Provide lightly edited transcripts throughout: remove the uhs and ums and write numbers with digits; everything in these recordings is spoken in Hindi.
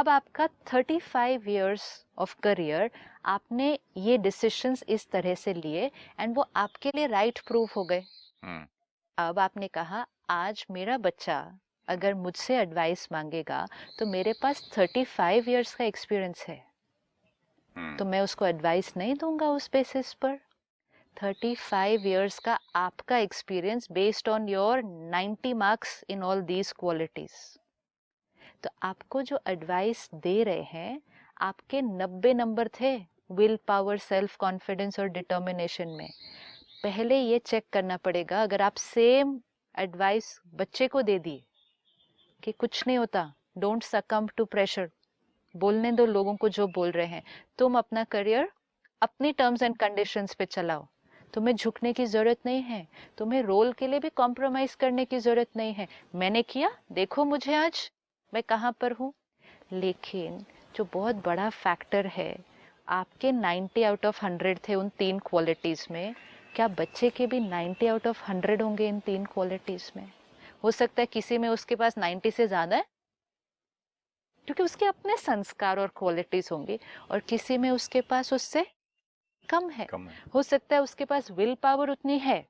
अब आपका 35 इयर्स ऑफ करियर, आपने ये डिसीजंस इस तरह से लिए एंड वो आपके लिए राइट प्रूफ हो गए। अब आपने कहा आज मेरा बच्चा अगर मुझसे एडवाइस मांगेगा तो मेरे पास 35 इयर्स का एक्सपीरियंस है, तो मैं उसको एडवाइस नहीं दूंगा उस बेसिस पर। 35 इयर्स का आपका experience based on your 90 marks in all these qualities. तो आपको जो एडवाइस दे रहे हैं, आपके 90 नंबर थे विल पावर, सेल्फ कॉन्फिडेंस और डिटर्मिनेशन में। पहले ये चेक करना पड़ेगा, अगर आप सेम एडवाइस बच्चे को दे दिए कि कुछ नहीं होता, डोंट सकम्ब टू प्रेशर, बोलने दो लोगों को जो बोल रहे हैं, तुम अपना करियर अपनी टर्म्स एंड कंडीशंस पे चलाओ, तुम्हें झुकने की जरूरत नहीं है, तुम्हें रोल के लिए भी कॉम्प्रोमाइज करने की जरूरत नहीं है, मैंने किया, देखो मुझे आज मैं कहाँ पर हूँ। लेकिन जो बहुत बड़ा फैक्टर है, आपके 90 आउट ऑफ 100 थे उन 3 क्वालिटीज में, क्या बच्चे के भी 90 आउट ऑफ 100 होंगे इन 3 क्वालिटीज में? हो सकता है किसी में उसके पास 90 से ज्यादा है क्योंकि उसके अपने संस्कार और क्वालिटीज होंगी, और किसी में उसके पास उससे कम है। हो सकता है उसके पास विल पावर उतनी है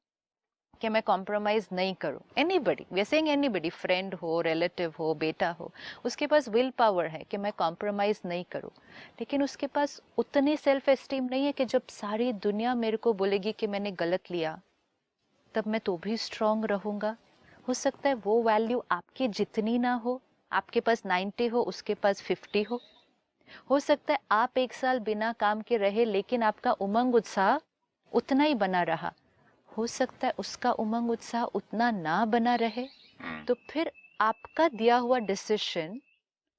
कि मैं कॉम्प्रोमाइज नहीं करूं। Anybody, we are saying anybody, friend हो, रिलेटिव हो, बेटा हो, उसके पास विल पावर है कि मैं कॉम्प्रोमाइज नहीं करूं, लेकिन उसके पास उतनी सेल्फ एस्टीम नहीं है कि जब सारी दुनिया मेरे को बोलेगी कि मैंने गलत लिया तब मैं तो भी स्ट्रांग रहूंगा। हो सकता है वो वैल्यू आपकी जितनी ना हो, आपके पास 90 हो, उसके पास 50 हो सकता है आप 1 साल बिना काम के रहे लेकिन आपका उमंग उत्साह उतना ही बना रहा, हो सकता है उसका उमंग उत्साह उतना ना बना रहे, तो फिर आपका दिया हुआ डिसीजन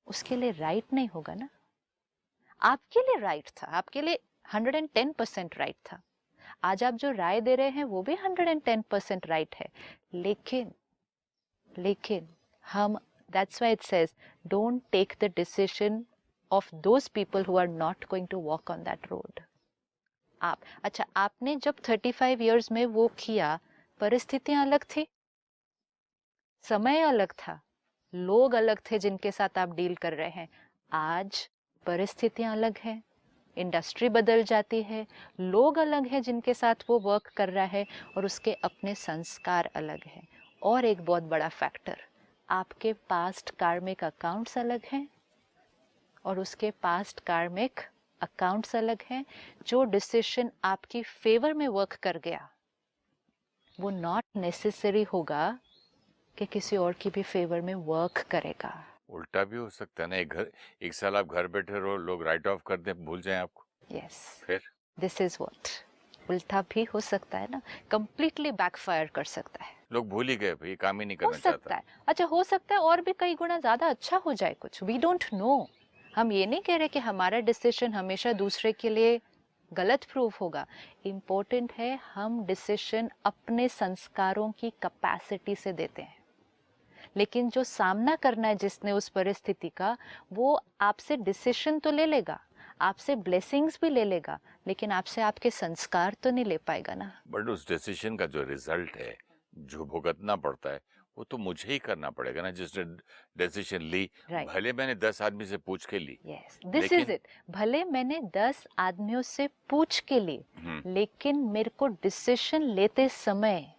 उसके लिए राइट नहीं होगा ना। आपके लिए राइट था, आपके लिए 110% राइट था, आज आप जो राय दे रहे हैं वो भी 110% राइट है, लेकिन हम, that's why it says don't take the decision of those people who are not going to walk on that road. अच्छा, आपने जब 35 इयर्स में वो किया, परिस्थितियां अलग थी, समय अलग था, लोग अलग थे जिनके साथ आप डील कर रहे हैं। आज परिस्थितियां अलग हैं, इंडस्ट्री बदल जाती है, लोग अलग हैं जिनके साथ वो वर्क कर रहा है, और उसके अपने संस्कार अलग हैं। और एक बहुत बड़ा फैक्टर, आपके पास्ट कार्मिक अकाउंट्स अलग हैं और उसके पास्ट कार्मिक अकाउंट्स अलग हैं। जो डिसीजन आपकी फेवर में वर्क कर गया वो नॉट नेसेसरी होगा कि किसी और की भी फेवर में वर्क करेगा। उल्टा भी हो सकता है ना, एक साल आप घर बैठे रहो, लोग राइट ऑफ कर दे, भूल जाएं आपको। यस, फिर दिस इज व्हाट, उल्टा भी हो सकता है ना, कंप्लीटली बैकफायर कर सकता है। लोग भूल ही गए, भाई काम ही नहीं हो करना सकता चाहता है, अच्छा हो सकता है और भी कई गुना ज्यादा अच्छा हो जाए कुछ, वी डोंट नो। हम ये नहीं कह रहे कि हमारा डिसीजन हमेशा दूसरे के लिए गलत प्रूफ होगा। इम्पोर्टेंट है हम डिसीजन अपने संस्कारों की कैपेसिटी से देते हैं, लेकिन जो सामना करना है जिसने उस परिस्थिति का, वो आपसे डिसीजन तो ले लेगा, आपसे ब्लेसिंग्स भी ले लेगा, लेकिन आपसे आपके संस्कार तो नहीं ले पाएगा ना। बट उस डिसीजन का जो रिजल्ट है, जो भुगतना पड़ता है, वो तो मुझे ही करना पड़ेगा ना, जिसने डिसीजन ली। Right. भले मैंने 10 आदमी से पूछ के ली, Yes, this is it. भले मैंने 10 आदमियों से पूछ के ली, लेकिन मेरे को डिसीजन लेते समय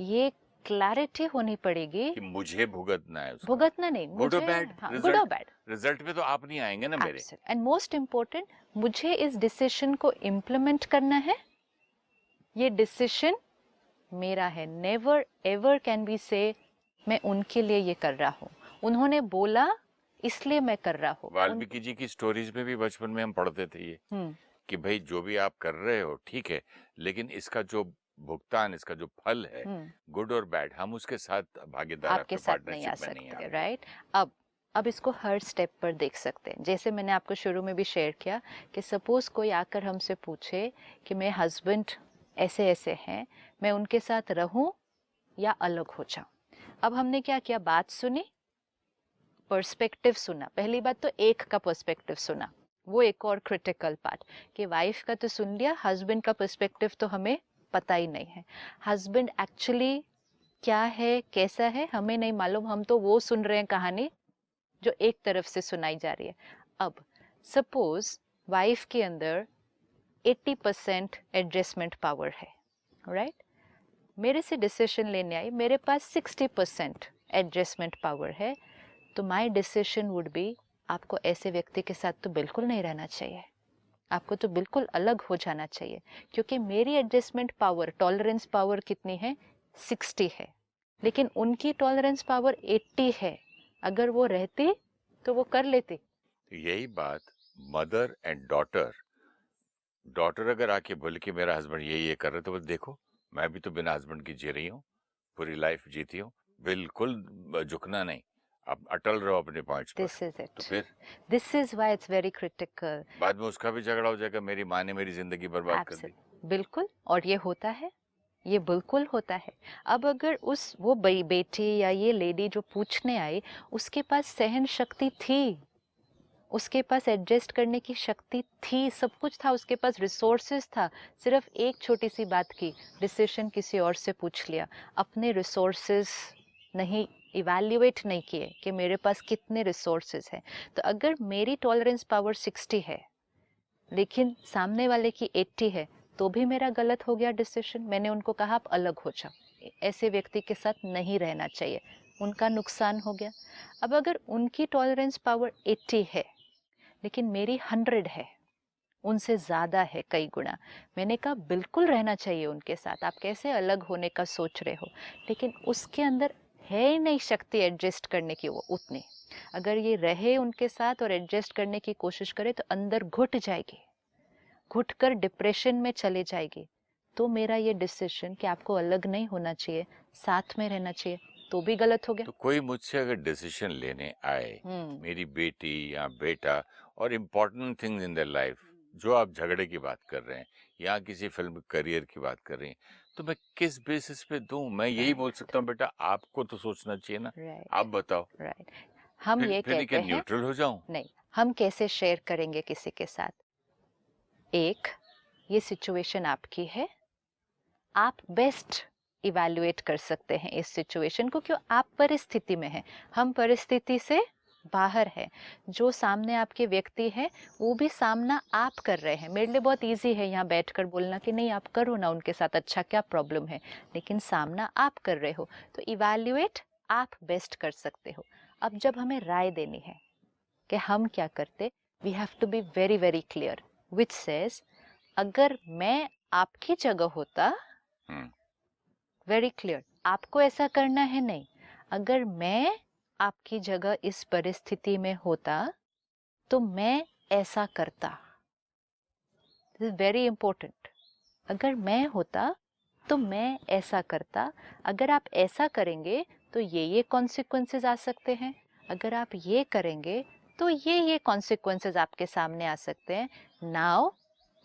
ये क्लैरिटी होनी पड़ेगी कि मुझे भुगतना है उसका। भुगतना नहीं, गुड और मुझे, बैड, हाँ, गुड और बैड, रिजल्ट पे तो आप नहीं आएंगे ना मेरे। एंड मोस्ट इम्पोर्टेंट, मुझे इस डिसीजन को इम्प्लीमेंट करना है, ये डिसीजन मेरा है। नेवर एवर कैन बी से मैं उनके लिए ये कर रहा हूँ, उन्होंने बोला इसलिए मैं कर रहा हूँ। वाल्मीकि जी की स्टोरीज में भी बचपन में हम पढ़ते थे ये कि भाई जो भी आप कर रहे हो ठीक है, लेकिन इसका जो भुगतान, इसका जो फल है, गुड और बैड, हम उसके साथ भागीदार, आपके साथ नहीं आ सकते, राइट। अब इसको हर स्टेप पर देख सकते हैं। जैसे मैंने आपको शुरू में भी शेयर किया कि सपोज कोई आकर हमसे पूछे कि मेरे हस्बैंड ऐसे ऐसे हैं, मैं उनके साथ रहूं या अलग हो जाऊं। अब हमने क्या किया, बात सुनी, पर्सपेक्टिव सुना। पहली बात तो एक का पर्सपेक्टिव सुना, वो एक और क्रिटिकल पार्ट कि वाइफ का तो सुन लिया, हस्बैंड का पर्सपेक्टिव तो हमें पता ही नहीं है। हस्बैंड एक्चुअली क्या है, कैसा है, हमें नहीं मालूम, हम तो वो सुन रहे हैं कहानी जो एक तरफ से सुनाई जा रही है। अब सपोज वाइफ के अंदर 80% एडजस्टमेंट पावर है, राइट? मेरे से डिसीजन लेने आई, मेरे पास 60% एडजस्टमेंट पावर है, तो माय डिसीजन वुड बी आपको ऐसे व्यक्ति के साथ तो बिल्कुल नहीं रहना चाहिए, आपको तो बिल्कुल अलग हो जाना चाहिए, क्योंकि मेरी एडजस्टमेंट पावर, टॉलरेंस पावर कितनी है? 60 है, लेकिन उनकी टॉलरेंस पावर 80 है। अगर वो रहती तो वो कर लेती। यही बात मदर एंड डॉटर, डॉटर अगर आके बोले कि मेरा हस्बैंड ये कर रहे, तो बोले देखो मैं भी तो बिना हस्बैंड की जी रही हूँ, पूरी लाइफ जीती हूँ, बिल्कुल झुकना नहीं, आप अटल रहो अपने पॉइंट्स पर। दिस इज इट, तो फिर this is why it's very critical. बाद में उसका भी झगड़ा हो जाएगा, मेरी माँ ने मेरी जिंदगी बर्बाद कर दी। बिल्कुल, और ये होता है, ये बिल्कुल होता है। अब अगर उस वो बेटी या ये लेडी जो पूछने आई, उसके पास सहन शक्ति थी, उसके पास एडजस्ट करने की शक्ति थी, सब कुछ था, उसके पास रिसोर्सेज था, सिर्फ एक छोटी सी बात की डिसीजन किसी और से पूछ लिया, अपने रिसोर्सेज नहीं इवैल्यूएट नहीं किए कि मेरे पास कितने रिसोर्सेज हैं। तो अगर मेरी टॉलरेंस पावर 60 है लेकिन सामने वाले की 80 है, तो भी मेरा गलत हो गया डिसीजन। मैंने उनको कहा आप अलग हो जाओ, ऐसे व्यक्ति के साथ नहीं रहना चाहिए, उनका नुकसान हो गया। अब अगर उनकी टॉलरेंस पावर 80 है लेकिन मेरी 100 है, उनसे ज़्यादा है कई गुना, मैंने कहा बिल्कुल रहना चाहिए उनके साथ, आप कैसे अलग होने का सोच रहे हो, लेकिन उसके अंदर है ही नहीं शक्ति एडजस्ट करने की वो उतनी। अगर ये रहे उनके साथ और एडजस्ट करने की कोशिश करे तो अंदर घुट जाएगी, घुट कर डिप्रेशन में चले जाएगी। तो मेरा ये डिसीजन कि आपको अलग नहीं होना चाहिए, साथ में रहना चाहिए, तो भी गलत हो गया। तो कोई मुझसे अगर डिसीजन लेने आए, मेरी बेटी या बेटा, और important things in their life, जो आप झगड़े की बात कर रहे हैं या किसी फिल्म करियर की बात कर रही हैं, तो मैं किस बेसिस पे दूं? मैं यही बोल सकता हूँ बेटा आपको तो सोचना चाहिए ना, आप बताओ। राइट, हम ये फिर क्या कहते हैं न्यूट्रल हो जाऊं? नहीं, हम कैसे शेयर करेंगे किसी के साथ? एक, ये सिचुएशन आपकी है, आप बेस्ट इवैल्यूएट कर सकते हैं इस सिचुएशन को, क्यों आप परिस्थिति में हैं, हम परिस्थिति से बाहर है। जो सामने आपके व्यक्ति है वो भी सामना आप कर रहे हैं। मेरे लिए बहुत इजी है यहाँ बैठकर बोलना कि नहीं आप करो ना उनके साथ, अच्छा क्या प्रॉब्लम है, लेकिन सामना आप कर रहे हो, तो इवैल्यूएट आप बेस्ट कर सकते हो। अब जब हमें राय देनी है कि हम क्या करते, we have to be very very clear which says अगर मैं आपकी जगह होता, वेरी क्लियर, आपको ऐसा करना है नहीं, अगर मैं आपकी जगह इस परिस्थिति में होता तो मैं ऐसा करता। This is very important. अगर मैं होता तो मैं ऐसा करता, अगर आप ऐसा करेंगे तो ये कॉन्सिक्वेंसेस आ सकते हैं, अगर आप ये करेंगे तो ये कॉन्सिक्वेंसेस आपके सामने आ सकते हैं। Now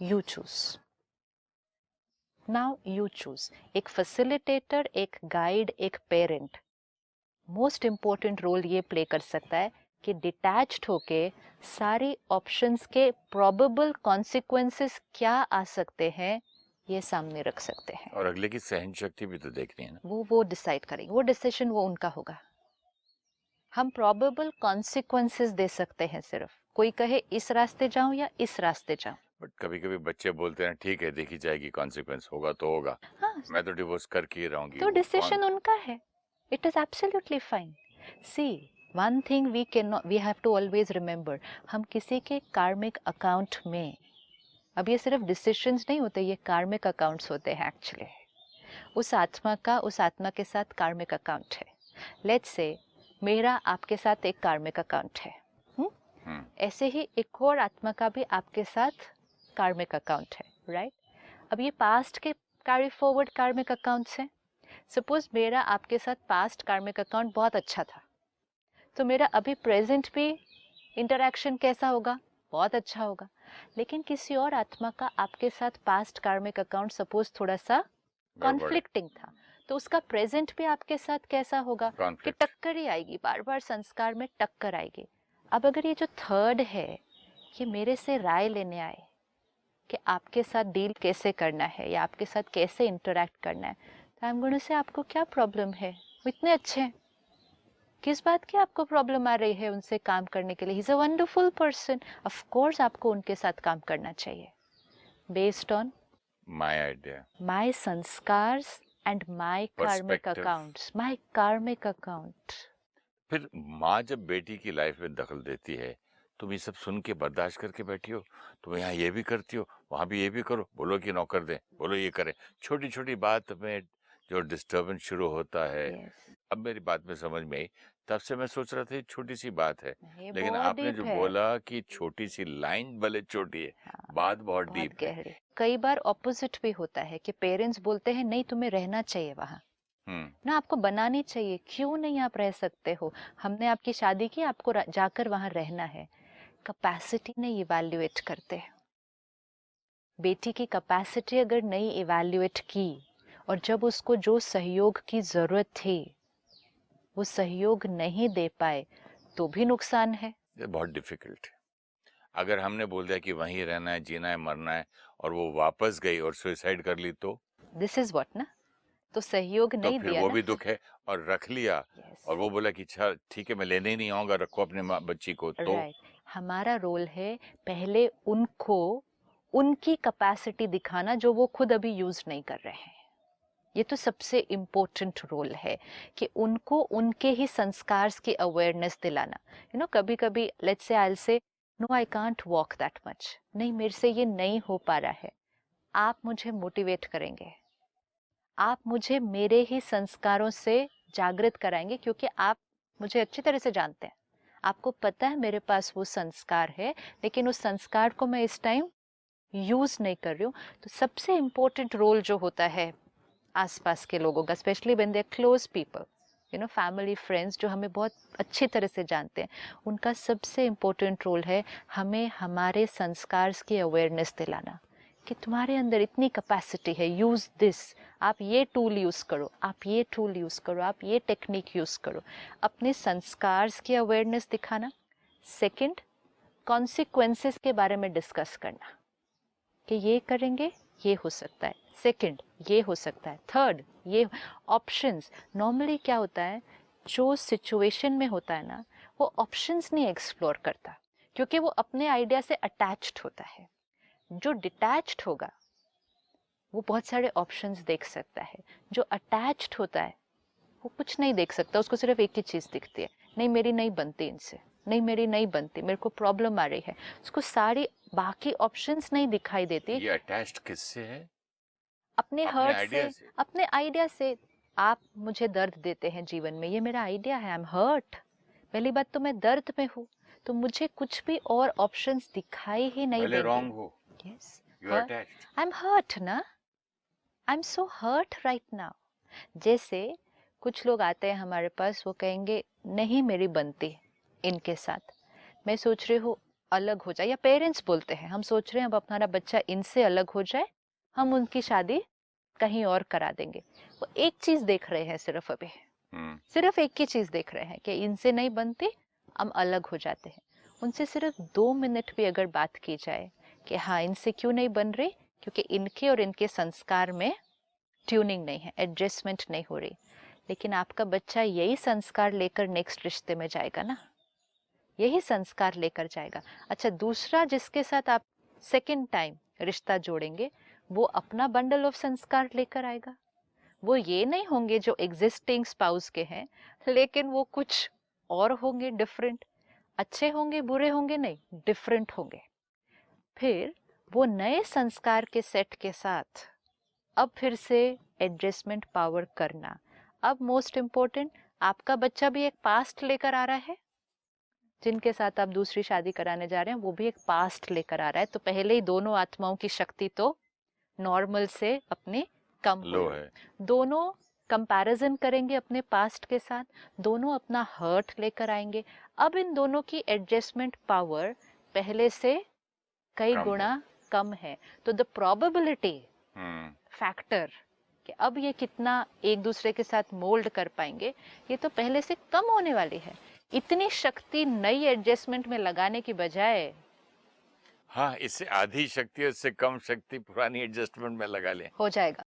you choose, now you choose. एक फैसिलिटेटर, एक गाइड, एक पेरेंट मोस्ट इम्पोर्टेंट रोल ये प्ले कर सकता है कि डिटैच्ड होके सारी ऑप्शंस के प्रोबेबल कॉन्सिक्वेंसेस क्या आ सकते हैं ये सामने रख सकते हैं। और अगले की सहन शक्ति भी तो देखनी है ना। वो डिसाइड करेंगे, वो डिसीजन वो उनका होगा। हम प्रोबेबल कॉन्सिक्वेंसेस दे सकते हैं, सिर्फ कोई कहे इस रास्ते जाऊं या इस रास्ते जाऊं। बट कभी कभी बच्चे बोलते हैं ठीक है देखी जाएगी, कॉन्सिक्वेंस होगा तो होगा, हाँ, मैं तो डिवोर्स करके ही रहूंगी। तो डिसीजन उनका है, it is absolutely fine. See, one thing we can not, we have to always remember, हम किसी के कार्मिक अकाउंट में, अब ये सिर्फ डिसीजंस नहीं होते, ये कार्मिक अकाउंट्स होते हैं एक्चुअली। उस आत्मा का उस आत्मा के साथ कार्मिक अकाउंट है। लेट्स से मेरा आपके साथ एक कार्मिक अकाउंट है, ऐसे ही एक और आत्मा का भी आपके साथ कार्मिक अकाउंट है, राइट? अब ये पास्ट के कैरी फॉरवर्ड कार्मिक अकाउंट्स हैं। सपोज मेरा आपके साथ पास्ट कार्मिक अकाउंट बहुत अच्छा था, तो मेरा अभी प्रेजेंट भी इंटरेक्शन कैसा होगा? बहुत अच्छा होगा। लेकिन किसी और आत्मा का आपके साथ पास्ट कार्मिक अकाउंट सपोज थोड़ा सा कॉन्फ्लिक्टिंग था, तो उसका प्रेजेंट भी आपके साथ कैसा होगा? कि टक्कर ही आएगी, बार बार संस्कार में टक्कर आएगी। अब अगर ये जो थर्ड है कि मेरे से राय लेने आए कि आपके साथ डील कैसे करना है या आपके साथ कैसे इंटरेक्ट करना है, तो आई एम गोइंग टू से आपको क्या प्रॉब्लम है, वो इतने अच्छे हैं, किस बात की आपको प्रॉब्लम आ रही है उनसे काम करने के लिए? He is a wonderful person, of course आपको उनके साथ काम करना चाहिए based on my idea, my sanskars and my karmic perspective. Accounts, my karmic account. फिर माँ जब बेटी की लाइफ में दखल देती है, तुम ये सब सुन के बर्दाश्त करके बैठी हो? तुम यहाँ ये भी करती हो, वहाँ भी ये भी करो, बोलो कि नौकर दें, बोलो ये करें। छोटी छोटी बात में जो डिस्टर्बेंस शुरू होता है, यस, अब मेरी बात में समझ में आई। तब से मैं सोच रहा था ये छोटी सी बात है, ये लेकिन बहुत आपने डीप जो है। बोला कि छोटी सी लाइन भले छोटी है, हाँ, बात बहुत बहुत डीप है। गहरी। कई बार ऑपोजिट भी होता है कि पेरेंट्स बोलते हैं नहीं तुम्हें रहना चाहिए वहाँ, हम्म। ना आपको बनानी चाहिए, क्यों नहीं आप रह सकते हो, हमने आपकी शादी की, आपको जाकर वहाँ रहना है। कैपेसिटी नहीं इवैल्यूएट करते। बेटी की कैपेसिटी अगर नहीं इवैल्यूएट की और जब उसको जो सहयोग की जरूरत थी वो सहयोग नहीं दे पाए तो भी नुकसान है। ये बहुत डिफिकल्ट है। अगर हमने बोल दिया कि वहीं रहना है, जीना है, मरना है, और वो वापस गई और सुसाइड कर ली, तो दिस इज व्हाट ना, तो सहयोग तो नहीं फिर दिया वो ना। भी दुख है। और रख लिया यस, और वो बोला कि अच्छा ठीक है मैं लेने ही नहीं आऊंगा, रखो अपने बच्ची को, तो राइट। हमारा रोल है पहले उनको उनकी कैपेसिटी दिखाना जो वो खुद अभी यूज नहीं कर रहे हैं। ये तो सबसे इम्पोर्टेंट रोल है कि उनको उनके ही संस्कार की अवेयरनेस दिलाना। यू नो, कभी कभी let's say I will say no I can't walk that much, नहीं मेरे से ये नहीं हो पा रहा है। आप मुझे मोटिवेट करेंगे, आप मुझे मेरे ही संस्कारों से जागृत कराएंगे, क्योंकि आप मुझे अच्छी तरह से जानते हैं, आपको पता है मेरे पास वो संस्कार है, लेकिन उस संस्कार को मैं इस टाइम यूज नहीं कर रही हूँ। तो सबसे इम्पोर्टेंट रोल जो होता है आसपास के लोगों का, specially when they are close people, you know family friends जो हमें बहुत अच्छी तरह से जानते हैं, उनका सबसे इम्पोर्टेंट रोल है हमें हमारे संस्कार की अवेयरनेस दिलाना कि तुम्हारे अंदर इतनी कैपेसिटी है, यूज दिस, आप ये टूल यूज करो, आप ये टूल यूज करो, आप ये टेक्निक यूज करो। अपने संस्कार की अवेयरनेस दिखाना। सेकंड, कॉन्सिक्वेंसेस के बारे में डिस्कस करना कि ये करेंगे ये हो सकता है, सेकंड ये हो सकता है, थर्ड ये ऑप्शंस। नॉर्मली क्या होता है, जो सिचुएशन में होता है ना, वो ऑप्शंस नहीं एक्सप्लोर करता, क्योंकि वो अपने आइडिया से अटैच्ड होता है। जो डिटैच्ड होगा वो बहुत सारे ऑप्शंस देख सकता है, जो अटैच्ड होता है वो कुछ नहीं देख सकता, उसको सिर्फ एक ही चीज दिखती है, नहीं मेरी नहीं बनती इनसे, नहीं मेरी नहीं बनती, मेरे को प्रॉब्लम आ रही है, उसको सारी बाकी ऑप्शंस नहीं दिखाई देती। ये अटैच्ड किससे है? अपने अपने हर्ट आइडिया से, से। अपने आइडिया से। आप मुझे दर्द देते हैं जीवन में, ये मेरा आइडिया है, आई एम हर्ट, पहली बात तो मैं दर्द में हूँ, तो मुझे कुछ भी और ऑप्शंस दिखाई ही नहीं भले देंगे। रॉन्ग हो, yes, you are attached. I am hurt ना, I am so hurt right now. जैसे कुछ लोग आते हैं हमारे पास, वो कहेंगे नहीं मेरी बनती इनके साथ, मैं सोच रही हूँ अलग हो जाए, या पेरेंट्स बोलते हैं हम सोच रहे हैं अब हमारा बच्चा इनसे अलग हो जाए, हम उनकी शादी कहीं और करा देंगे। वो एक चीज देख रहे हैं सिर्फ अभी, सिर्फ एक ही चीज देख रहे हैं कि इनसे नहीं बनती, हम अलग हो जाते हैं। उनसे सिर्फ 2 मिनट भी अगर बात की जाए कि हाँ इनसे क्यों नहीं बन रही, क्योंकि इनके और इनके संस्कार में ट्यूनिंग नहीं है, एडजस्टमेंट नहीं हो रही। लेकिन आपका बच्चा यही संस्कार लेकर नेक्स्ट रिश्ते में जाएगा ना, यही संस्कार लेकर जाएगा। अच्छा, दूसरा जिसके साथ आप सेकंड टाइम रिश्ता जोड़ेंगे, वो अपना बंडल ऑफ संस्कार लेकर आएगा। वो ये नहीं होंगे जो एग्जिस्टिंग स्पाउस के हैं, लेकिन वो कुछ और होंगे, डिफरेंट। अच्छे होंगे बुरे होंगे नहीं, डिफरेंट होंगे। फिर वो नए संस्कार के सेट के साथ अब फिर से एडजस्टमेंट पावर करना। अब मोस्ट इम्पोर्टेंट, आपका बच्चा भी एक पास्ट लेकर आ रहा है, जिनके साथ आप दूसरी शादी कराने जा रहे हैं वो भी एक पास्ट लेकर आ रहा है, तो पहले ही दोनों आत्माओं की शक्ति तो नॉर्मल से अपनी कम लो है। दोनों कंपैरिजन करेंगे अपने पास्ट के साथ, दोनों अपना हर्ट लेकर आएंगे। अब इन दोनों की एडजस्टमेंट पावर पहले से कई गुना कम है, तो द प्रोबेबिलिटी फैक्टर कि अब ये कितना एक दूसरे के साथ मोल्ड कर पाएंगे, ये तो पहले से कम होने वाली है। इतनी शक्ति नई एडजस्टमेंट में लगाने की बजाय, हाँ, इससे आधी शक्ति, इससे कम शक्ति पुरानी एडजस्टमेंट में लगा लें, हो जाएगा।